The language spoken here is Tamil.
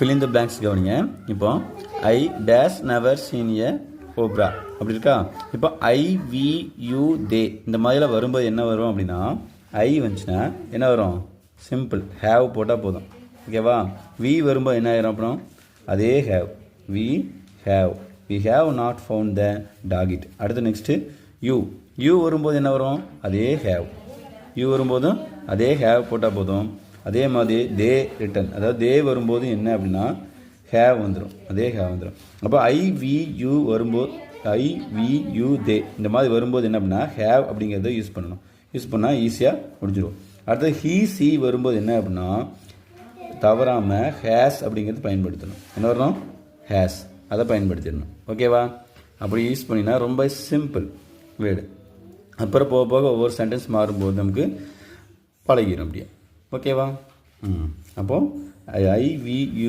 fill in the blanks கவனிங்க. இப்போ I dash never seen a cobra அப்படி இருக்கா. இப்போ I we you they இந்த மாதிரிலாம் வரும்போது என்ன வரும் அப்படின்னா I வந்துச்சுன்னா என்ன வரும், சிம்பிள் have போட்டால் போதும். ஓகேவா. we வரும்போது என்ன ஆயிரும், அப்புறம் அதே have we have not found the dog it. அடுத்து நெக்ஸ்ட்டு you வரும்போது என்ன வரும், அதே have you வரும்போதும் அதே have போட்டால் போதும். அதே மாதிரி தே ரிட்டன், அதாவது தே வரும்போது என்ன அப்படின்னா ஹேவ் வந்துடும், அதே ஹேவ் வந்துடும். அப்போ ஐ வி யூ வரும்போது ஐ வி யூ தே இந்த மாதிரி வரும்போது என்ன அப்படின்னா ஹேவ் அப்படிங்கிறத யூஸ் பண்ணணும். யூஸ் பண்ணால் ஈஸியாக முடிஞ்சிடும். அடுத்தது ஹீ சி வரும்போது என்ன அப்படின்னா தவறாமல் ஹேஸ் அப்படிங்கிறது பயன்படுத்தணும். என்ன வரணும், ஹேஸ், அதை பயன்படுத்திடணும். ஓகேவா. அப்படி யூஸ் பண்ணினா ரொம்ப சிம்பிள் வேர்டு. அப்புறம் போக போக ஒவ்வொரு சென்டென்ஸ் மாறும்போது நமக்கு பழகிடும் அப்படியே. ஓகேவா. அப்போது ஐ வி யூ